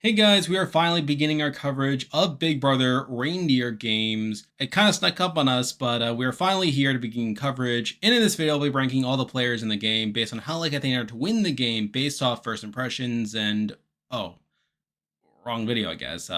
Hey guys, we are finally beginning our coverage of Big Brother Reindeer Games. It kind of snuck up on us, but we are finally here to begin coverage. And in this video, I'll be ranking all the players in the game based on how likely they are to win the game based off first impressions and, oh, wrong video, I guess.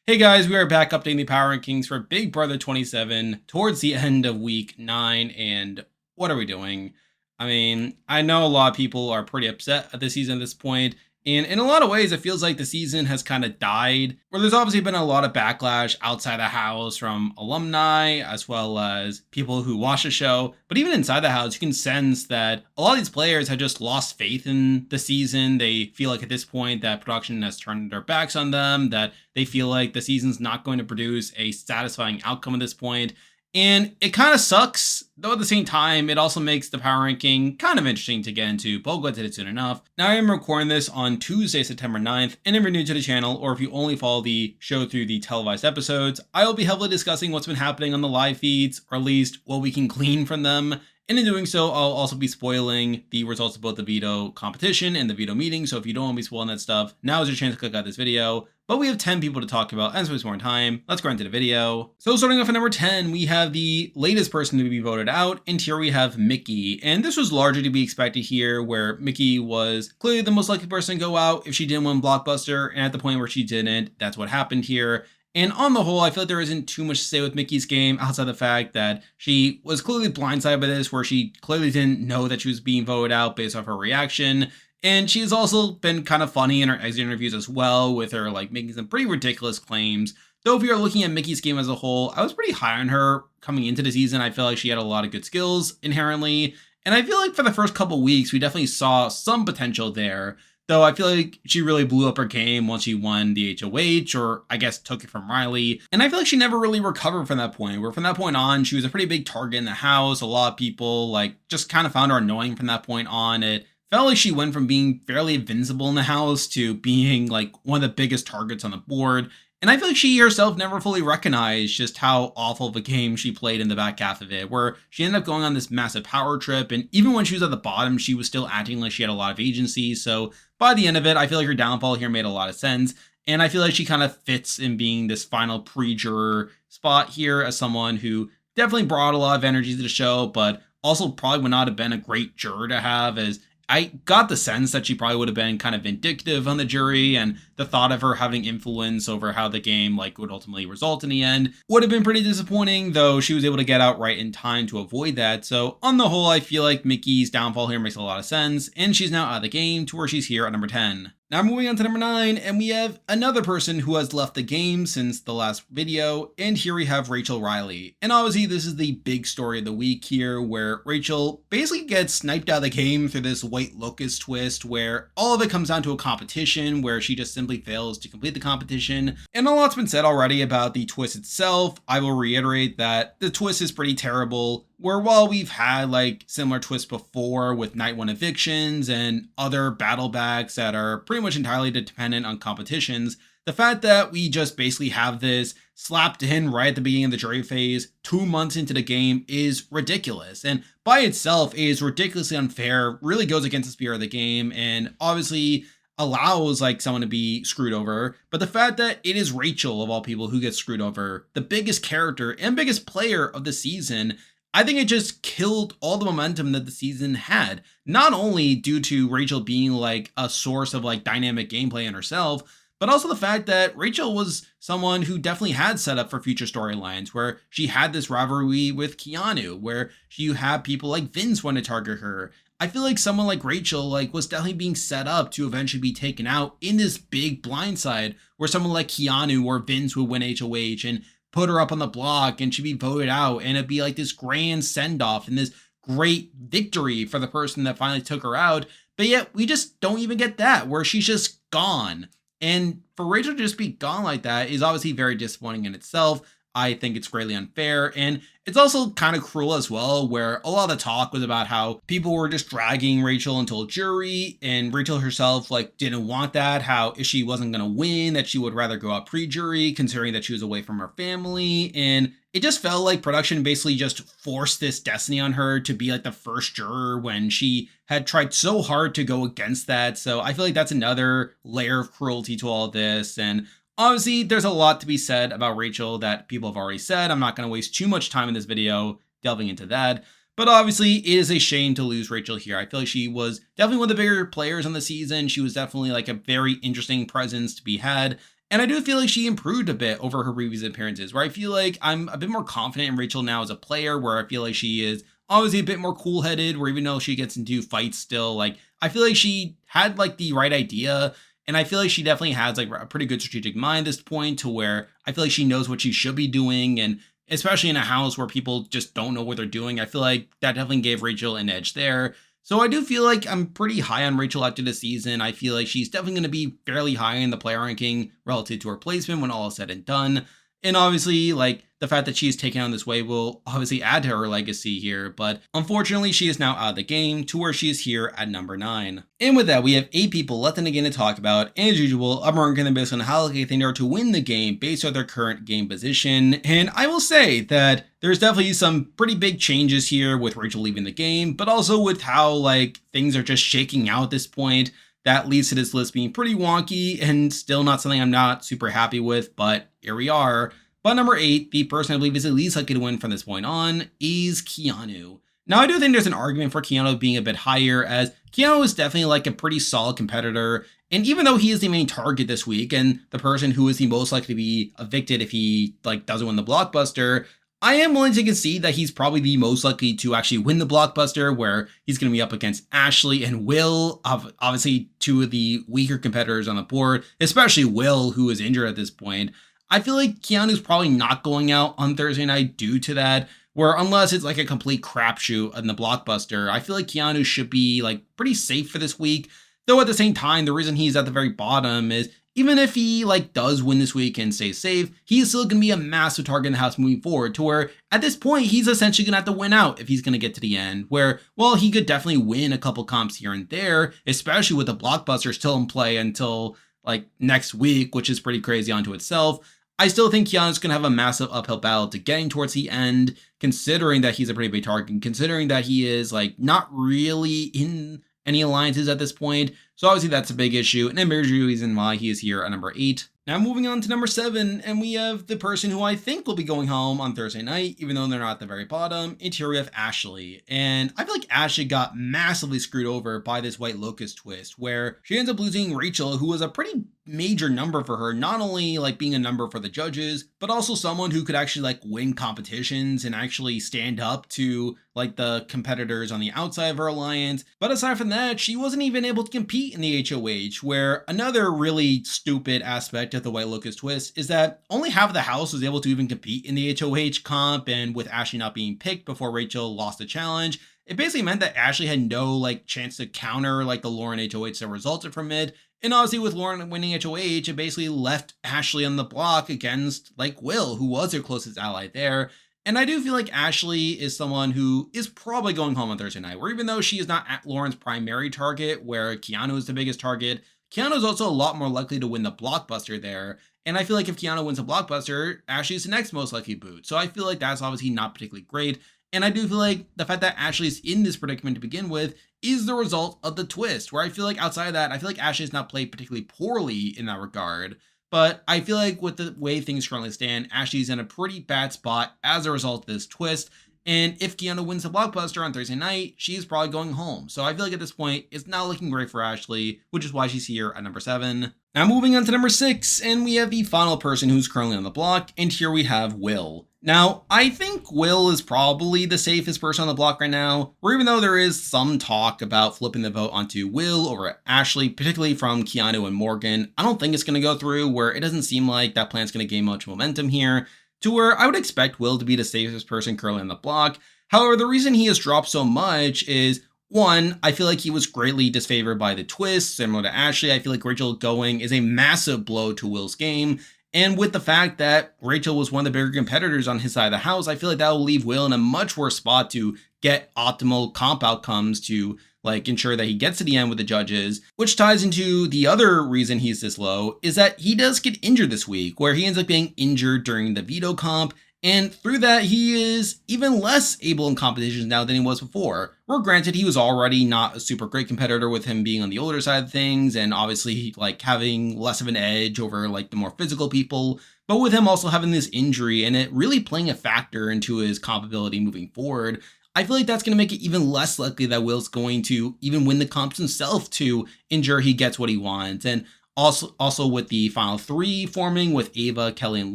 Hey guys, we are back updating the power rankings for Big Brother 27 towards the end of week 9. And what are we doing? I mean, I know a lot of people are pretty upset at the season at this point. And in a lot of ways, it feels like the season has kind of died, where there's obviously been a lot of backlash outside the house from alumni as well as people who watch the show. But even inside the house, you can sense that a lot of these players have just lost faith in the season. They feel like at this point that production has turned their backs on them, that they feel like the season's not going to produce a satisfying outcome at this point. And it kind of sucks, though at the same time, it also makes the power ranking kind of interesting to get into, but we'll go into it soon enough. Now, I am recording this on Tuesday, September 9th, and if you're new to the channel, or if you only follow the show through the televised episodes, I will be heavily discussing what's been happening on the live feeds, or at least what we can glean from them. And in doing so, I'll also be spoiling the results of both the veto competition and the veto meeting, so if you don't want to be spoiling that stuff, now is your chance to click out this video. But we have 10 people to talk about, and so it's more time. Let's go into the video. So starting off at number 10, we have the latest person to be voted out, and here we have Mickey. And this was largely to be expected here, where Mickey was clearly the most likely person to go out if she didn't win Blockbuster, and at the point where she didn't, that's what happened here. And on the whole, I feel like there isn't too much to say with Mickey's game outside the fact that she was clearly blindsided by this, where she clearly didn't know that she was being voted out based off her reaction. And she's also been kind of funny in her exit interviews as well, with her like making some pretty ridiculous claims. Though if you're looking at Mickey's game as a whole, I was pretty high on her coming into the season. I feel like she had a lot of good skills inherently. And I feel like for the first couple weeks, we definitely saw some potential there. Though I feel like she really blew up her game once she won the HOH, or I guess took it from Riley. And I feel like she never really recovered from that point, where from that point on, she was a pretty big target in the house. A lot of people like just kind of found her annoying from that point on. It felt like she went from being fairly invincible in the house to being like one of the biggest targets on the board. And I feel like she herself never fully recognized just how awful of a game she played in the back half of it, where she ended up going on this massive power trip. And even when she was at the bottom, she was still acting like she had a lot of agency. So by the end of it, I feel like her downfall here made a lot of sense. And I feel like she kind of fits in being this final pre-juror spot here as someone who definitely brought a lot of energy to the show, but also probably would not have been a great juror to have, as I got the sense that she probably would have been kind of vindictive on the jury, and the thought of her having influence over how the game like would ultimately result in the end would have been pretty disappointing, though she was able to get out right in time to avoid that. So on the whole, I feel like Mickey's downfall here makes a lot of sense, and she's now out of the game to where she's here at number 10. Now moving on to number 9, and we have another person who has left the game since the last video, and here we have Rachel Riley. And obviously this is the big story of the week here, where Rachel basically gets sniped out of the game through this white locust twist, where all of it comes down to a competition where she just simply fails to complete the competition. And a lot's been said already about the twist itself. I will reiterate that the twist is pretty terrible, where while we've had like similar twists before with night 1 evictions and other battle backs that are pretty much entirely dependent on competitions, the fact that we just basically have this slapped in right at the beginning of the jury phase 2 months into the game is ridiculous, and by itself is ridiculously unfair, really goes against the spirit of the game, and obviously allows like someone to be screwed over. But the fact that it is Rachel of all people who gets screwed over, the biggest character and biggest player of the season, I think it just killed all the momentum that the season had. Not only due to Rachel being like a source of like dynamic gameplay in herself, but also the fact that Rachel was someone who definitely had set up for future storylines, where she had this rivalry with Keanu, where you have people like Vince want to target her. I feel like someone like Rachel like was definitely being set up to eventually be taken out in this big blindside, where someone like Keanu or Vince would win HOH and put her up on the block and she'd be voted out, and it'd be like this grand send-off and this great victory for the person that finally took her out. But yet we just don't even get that, where she's just gone. And for Rachel to just be gone like that is obviously very disappointing in itself. I think it's greatly unfair. And it's also kind of cruel as well, where a lot of the talk was about how people were just dragging Rachel until a jury, and Rachel herself like didn't want that, how if she wasn't going to win, that she would rather go out pre-jury, considering that she was away from her family. And it just felt like production basically just forced this destiny on her to be like the first juror when she had tried so hard to go against that. So I feel like that's another layer of cruelty to all this. And obviously, there's a lot to be said about Rachel that people have already said. I'm not going to waste too much time in this video delving into that. But obviously, it is a shame to lose Rachel here. I feel like she was definitely one of the bigger players on the season. She was definitely like a very interesting presence to be had. And I do feel like she improved a bit over her previous appearances, where I feel like I'm a bit more confident in Rachel now as a player, where I feel like she is obviously a bit more cool-headed, where even though she gets into fights still, like, I feel like she had like the right idea. And I feel like she definitely has like a pretty good strategic mind at this point, to where I feel like she knows what she should be doing. And especially in a house where people just don't know what they're doing, I feel like that definitely gave Rachel an edge there. So I do feel like I'm pretty high on Rachel after this season. I feel like she's definitely going to be fairly high in the player ranking relative to her placement when all is said and done. And obviously, like, the fact that she's taken on this way will obviously add to her legacy here, but unfortunately, she is now out of the game to where she is here at number 9. And with that, we have 8 people left in the game to talk about, and as usual, I'm ranking them based on how likely they are to win the game based on their current game position. And I will say that there's definitely some pretty big changes here with Rachel leaving the game, but also with how, like, things are just shaking out at this point. That leads to this list being pretty wonky and still not something I'm not super happy with, but here we are. But number 8, the person I believe is the least likely to win from this point on, is Keanu. Now, I do think there's an argument for Keanu being a bit higher, as Keanu is definitely like a pretty solid competitor. And even though he is the main target this week and the person who is the most likely to be evicted if he like doesn't win the blockbuster, I am willing to concede that he's probably the most likely to actually win the blockbuster, where he's going to be up against Ashley and Will, obviously 2 of the weaker competitors on the board, especially Will, who is injured at this point. I feel like Keanu's probably not going out on Thursday night due to that, where unless it's like a complete crapshoot in the blockbuster, I feel like Keanu should be like pretty safe for this week. Though at the same time, the reason he's at the very bottom is even if he like does win this week and stay safe, he's still going to be a massive target in the house moving forward, to where at this point, he's essentially going to have to win out if he's going to get to the end, where, well, he could definitely win a couple comps here and there, especially with the blockbuster still in play until like next week, which is pretty crazy onto itself. I still think Keanu's going to have a massive uphill battle to getting towards the end, considering that he's a pretty big target, considering that he is like not really in any alliances at this point. So obviously that's a big issue, and a major reason why he is here at number 8. Now moving on to number 7, and we have the person who I think will be going home on Thursday night, even though they're not at the very bottom, and here we have Ashley. And I feel like Ashley got massively screwed over by this White Locust twist, where she ends up losing Rachel, who was a pretty major number for her, not only like being a number for the judges, but also someone who could actually like win competitions and actually stand up to like the competitors on the outside of her alliance. But aside from that, she wasn't even able to compete in the HOH, where another really stupid aspect of the White Locust twist is that only half of the house was able to even compete in the HOH comp, and with Ashley not being picked before Rachel lost the challenge, it basically meant that Ashley had no like chance to counter like the Lauren HOH that resulted from it. And obviously with Lauren winning HOH, it basically left Ashley on the block against like Will, who was her closest ally there. And I do feel like Ashley is someone who is probably going home on Thursday night, where even though she is not at Lauren's primary target, where Keanu is the biggest target, Keanu is also a lot more likely to win the blockbuster there. And I feel like if Keanu wins a blockbuster, Ashley is the next most likely boot. So I feel like that's obviously not particularly great. And I do feel like the fact that Ashley's in this predicament to begin with is the result of the twist, where I feel like outside of that, I feel like Ashley's not played particularly poorly in that regard. But I feel like with the way things currently stand, Ashley's in a pretty bad spot as a result of this twist. And if Keanu wins the blockbuster on Thursday night, she's probably going home. So I feel like at this point, it's not looking great for Ashley, which is why she's here at number 7. Now moving on to number 6, and we have the final person who's currently on the block, and here we have Will. Now, I think Will is probably the safest person on the block right now, where even though there is some talk about flipping the vote onto Will over Ashley, particularly from Keanu and Morgan, I don't think it's going to go through, where it doesn't seem like that plan's going to gain much momentum here, to where I would expect Will to be the safest person currently on the block. However, the reason he has dropped so much is, one, I feel like he was greatly disfavored by the twist, similar to Ashley. I feel like Rachel going is a massive blow to Will's game. And with the fact that Rachel was one of the bigger competitors on his side of the house, I feel like that will leave Will in a much worse spot to get optimal comp outcomes to like ensure that he gets to the end with the judges, which ties into the other reason he's this low is that he does get injured this week, where he ends up being injured during the veto comp. And through that, he is even less able in competitions now than he was before. Where granted, he was already not a super great competitor with him being on the older side of things, and obviously like having less of an edge over like the more physical people. But with him also having this injury and it really playing a factor into his comp ability moving forward, I feel like that's going to make it even less likely that Will's going to even win the comps himself to ensure he gets what he wants. And also with the final three forming with Ava, Kelly, and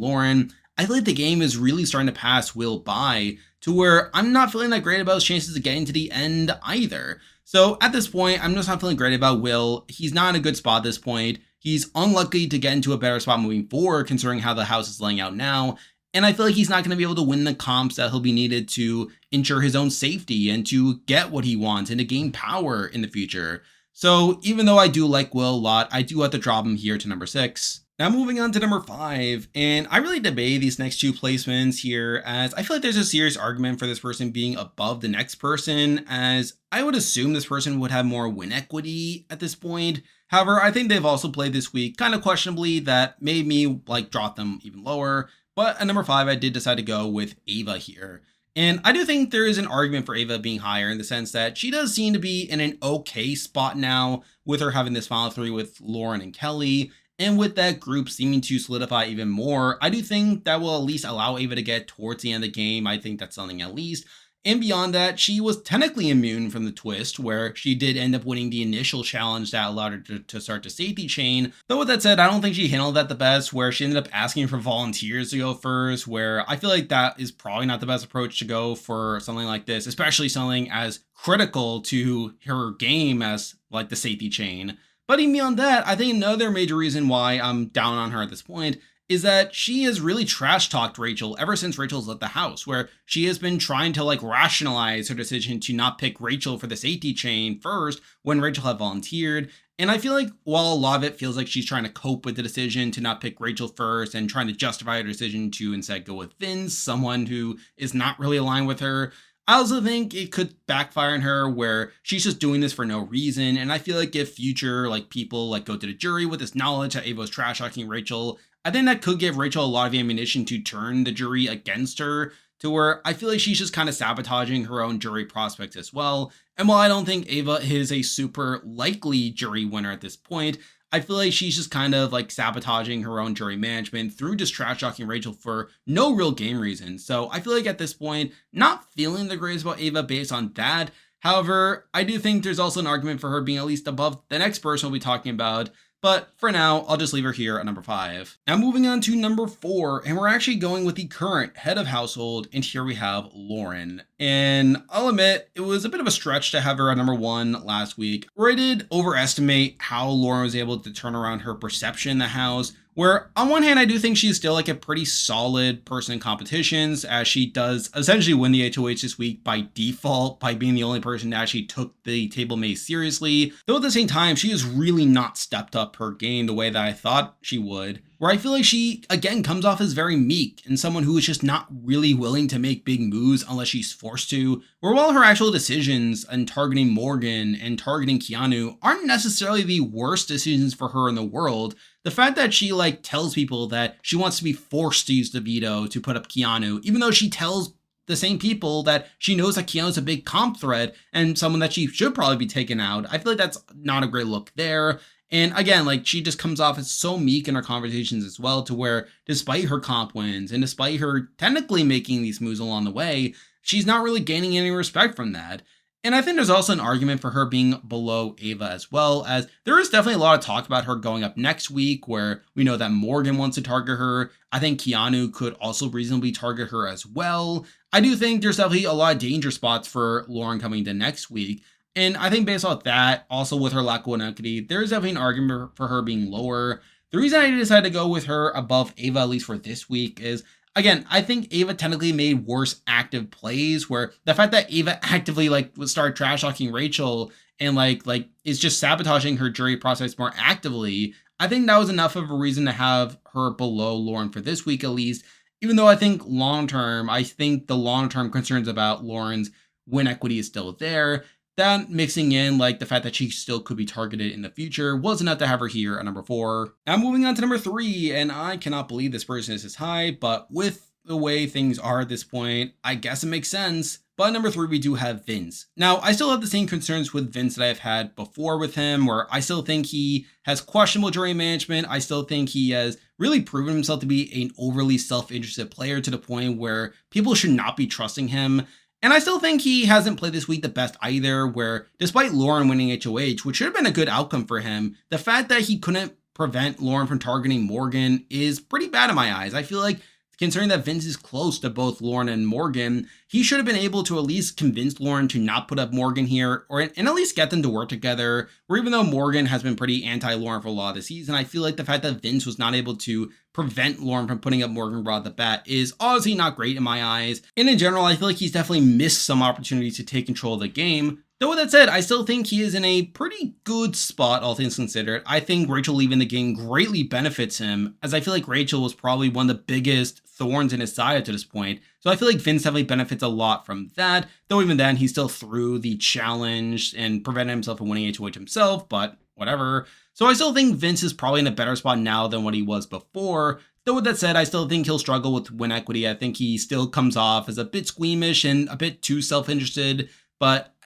Lauren, I feel like the game is really starting to pass Will by to where I'm not feeling that great about his chances of getting to the end either. So at this point, I'm just not feeling great about Will. He's not in a good spot at this point. He's unlikely to get into a better spot moving forward considering how the house is laying out now. And I feel like he's not going to be able to win the comps that he'll be needed to ensure his own safety and to get what he wants and to gain power in the future. So even though I do like Will a lot, I do have to drop him here to number 6. Now moving on to number 5, and I really debate these next two placements here as I feel like there's a serious argument for this person being above the next person, as I would assume this person would have more win equity at this point. However, I think they've also played this week kind of questionably that made me like drop them even lower. But at number 5, I did decide to go with Ava here. And I do think there is an argument for Ava being higher in the sense that she does seem to be in an okay spot now with her having this final three with Lauren and Kelly. And with that group seeming to solidify even more, I do think that will at least allow Ava to get towards the end of the game. I think that's something at least. And beyond that, she was technically immune from the twist, where she did end up winning the initial challenge that allowed her to start the safety chain. Though with that said, I don't think she handled that the best, where she ended up asking for volunteers to go first, where I feel like that is probably not the best approach to go for something like this, especially something as critical to her game as like the safety chain. But even beyond that, I think another major reason why I'm down on her at this point is that she has really trash talked Rachel ever since Rachel's left the house, where she has been trying to like rationalize her decision to not pick Rachel for the safety chain first when Rachel had volunteered. And I feel like while a lot of it feels like she's trying to cope with the decision to not pick Rachel first and trying to justify her decision to instead go with Vince, someone who is not really aligned with her, I also think it could backfire on her where she's just doing this for no reason. And I feel like if future like people like go to the jury with this knowledge that Ava was trash talking Rachel, I think that could give Rachel a lot of ammunition to turn the jury against her, to where I feel like she's just kind of sabotaging her own jury prospects as well. And while I don't think Ava is a super likely jury winner at this point, I feel like she's just kind of like sabotaging her own jury management through just trash talking Rachel for no real game reason. So I feel like at this point, not feeling the greatest about Ava based on that. However, I do think there's also an argument for her being at least above the next person we'll be talking about. But for now, I'll just leave her here at number 5. Now moving on to number 4, and we're actually going with the current head of household, and here we have Lauren. And I'll admit, it was a bit of a stretch to have her at number 1 last week, where I did overestimate how Lauren was able to turn around her perception in the house, where on one hand, I do think she's still like a pretty solid person in competitions, as she does essentially win the HOH this week by default by being the only person that actually took the table maze seriously. Though at the same time, she has really not stepped up her game the way that I thought she would, where I feel like she, again, comes off as very meek and someone who is just not really willing to make big moves unless she's forced to, where while her actual decisions in targeting Morgan and targeting Keanu aren't necessarily the worst decisions for her in the world, the fact that she like tells people that she wants to be forced to use the veto to put up Keanu, even though she tells the same people that she knows that Keanu's a big comp threat and someone that she should probably be taken out, I feel like that's not a great look there. And again, like she just comes off as so meek in her conversations as well, to where despite her comp wins and despite her technically making these moves along the way, she's not really gaining any respect from that. And I think there's also an argument for her being below Ava as well, as there is definitely a lot of talk about her going up next week, where we know that Morgan wants to target her. I think Keanu could also reasonably target her as well. I do think there's definitely a lot of danger spots for Lauren coming to next week. And I think based off that, also with her lack of win equity, there's definitely an argument for her being lower. The reason I decided to go with her above Ava, at least for this week, is again, I think Ava technically made worse active plays, where the fact that Ava actively like would start trash talking Rachel and like is just sabotaging her jury process more actively, I think that was enough of a reason to have her below Lauren for this week at least. Even though I think long term, I think the long term concerns about Lauren's win equity is still there. That mixing in like the fact that she still could be targeted in the future was enough to have her here at number 4. Now moving on to number 3, and I cannot believe this person is this high, but with the way things are at this point, I guess it makes sense. But at number 3, we do have Vince. Now, I still have the same concerns with Vince that I've had before with him, where I still think he has questionable jury management. I still think he has really proven himself to be an overly self-interested player to the point where people should not be trusting him. And I still think he hasn't played this week the best either, where despite Lauren winning HOH, which should have been a good outcome for him, the fact that he couldn't prevent Lauren from targeting Morgan is pretty bad in my eyes. I feel like considering that Vince is close to both Lauren and Morgan, he should have been able to at least convince Lauren to not put up Morgan here, and at least get them to work together. Or even though Morgan has been pretty anti-Lauren for a lot of the season, I feel like the fact that Vince was not able to prevent Lauren from putting up Morgan right off the bat is obviously not great in my eyes. And in general, I feel like he's definitely missed some opportunities to take control of the game. Though with that said, I still think he is in a pretty good spot, all things considered. I think Rachel leaving the game greatly benefits him, as I feel like Rachel was probably one of the biggest thorns in his side up to this point. So I feel like Vince definitely benefits a lot from that, though even then, he still threw the challenge and prevented himself from winning HOH himself, but whatever. So I still think Vince is probably in a better spot now than what he was before. Though with that said, I still think he'll struggle with win equity. I think he still comes off as a bit squeamish and a bit too self-interested,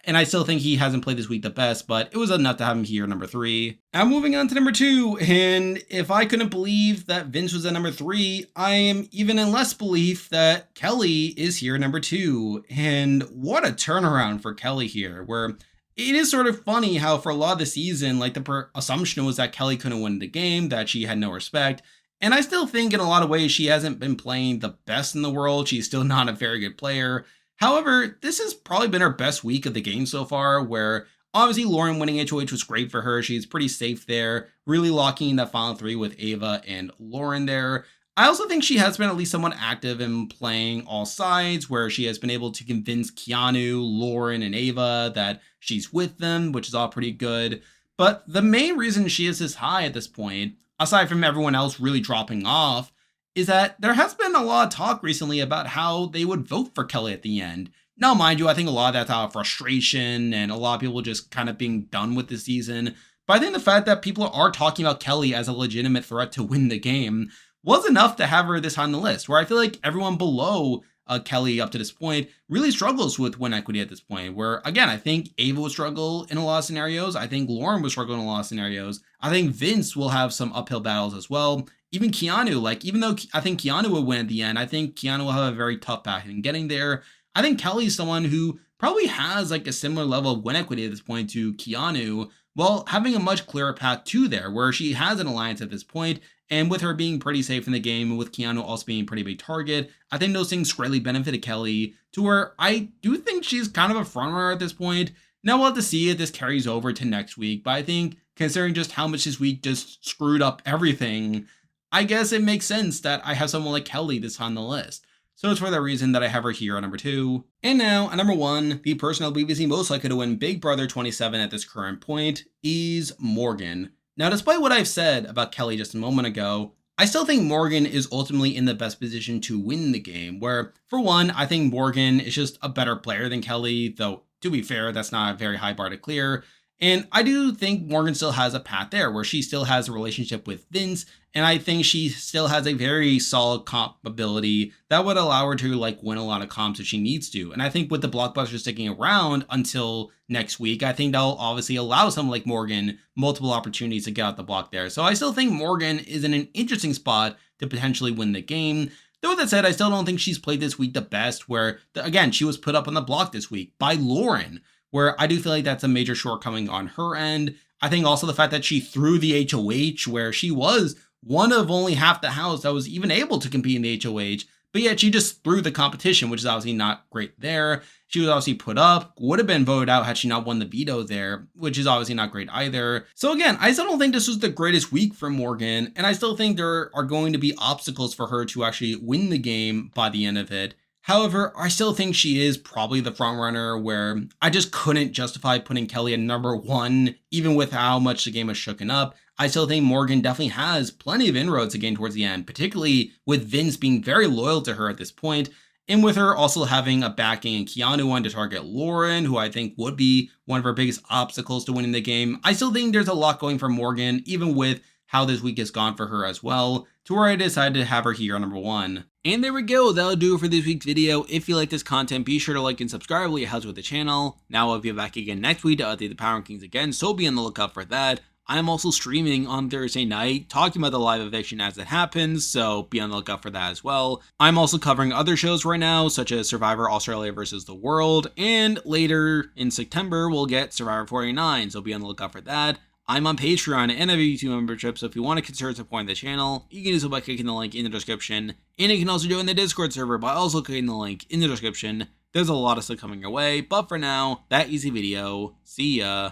and I still think he hasn't played this week the best, but it was enough to have him here, number 3. Now moving on to number 2, and if I couldn't believe that Vince was at number 3, I am even in less belief that Kelly is here, number 2. And what a turnaround for Kelly here, where it is sort of funny how for a lot of the season, like the assumption was that Kelly couldn't win the game, that she had no respect. And I still think in a lot of ways she hasn't been playing the best in the world. She's still not a very good player. However, this has probably been her best week of the game so far, where obviously Lauren winning HOH was great for her. She's pretty safe there, really locking in that final 3 with Ava and Lauren there. I also think she has been at least somewhat active in playing all sides, where she has been able to convince Keanu, Lauren, and Ava that she's with them, which is all pretty good. But the main reason she is this high at this point, aside from everyone else really dropping off, is that there has been a lot of talk recently about how they would vote for Kelly at the end. Now, mind you, I think a lot of that's out of frustration and a lot of people just kind of being done with the season. But I think the fact that people are talking about Kelly as a legitimate threat to win the game was enough to have her this high on the list, where I feel like everyone below Kelly up to this point really struggles with win equity at this point, where again, I think Ava will struggle in a lot of scenarios. I think Lauren will struggle in a lot of scenarios. I think Vince will have some uphill battles as well. Even Keanu, like, even though I think Keanu will win at the end, I think Keanu will have a very tough path in getting there. I think Kelly's someone who probably has like a similar level of win equity at this point to Keanu, while having a much clearer path to there, where she has an alliance at this point, and with her being pretty safe in the game, and with Keanu also being a pretty big target, I think those things greatly benefited Kelly, to where I do think she's kind of a frontrunner at this point. Now we'll have to see if this carries over to next week, but I think considering just how much this week just screwed up everything, I guess it makes sense that I have someone like Kelly this high on the list. So it's for that reason that I have her here at number 2. And now, at number 1, the person I believe is the most likely to win Big Brother 27 at this current point is Morgan. Now, despite what I've said about Kelly just a moment ago, I still think Morgan is ultimately in the best position to win the game, where, for one, I think Morgan is just a better player than Kelly, though, to be fair, that's not a very high bar to clear. And I do think Morgan still has a path there where she still has a relationship with Vince. And I think she still has a very solid comp ability that would allow her to like win a lot of comps if she needs to. And I think with the blockbuster sticking around until next week, I think that'll obviously allow someone like Morgan multiple opportunities to get out the block there. So I still think Morgan is in an interesting spot to potentially win the game. Though with that said, I still don't think she's played this week the best, where, again, she was put up on the block this week by Lauren, where I do feel like that's a major shortcoming on her end. I think also the fact that she threw the HOH, where she was one of only half the house that was even able to compete in the HOH, but yet she just threw the competition, which is obviously not great there. She was obviously put up, would have been voted out had she not won the veto there, which is obviously not great either. So again, I still don't think this was the greatest week for Morgan, and I still think there are going to be obstacles for her to actually win the game by the end of it. However, I still think she is probably the front runner where I just couldn't justify putting Kelly at number one, even with how much the game was shooken up. I still think Morgan definitely has plenty of inroads again towards the end, particularly with Vince being very loyal to her at this point, and with her also having a backing in Keanu one to target Lauren, who I think would be one of her biggest obstacles to winning the game. I still think there's a lot going for Morgan, even with how this week has gone for her as well, to where I decided to have her here on number one. And there we go, that'll do it for this week's video. If you like this content, be sure to like and subscribe, it helps with the channel. Now I'll be back again next week to update the Power Rankings again, so be on the lookout for that. I'm also streaming on Thursday night, talking about the live eviction as it happens, so be on the lookout for that as well. I'm also covering other shows right now, such as Survivor Australia vs. the World, and later in September, we'll get Survivor 49, so be on the lookout for that. I'm on Patreon and have a YouTube membership, so if you want to consider supporting the channel, you can do so by clicking the link in the description, and you can also join the Discord server by also clicking the link in the description. There's a lot of stuff coming your way, but for now, that is the video. See ya!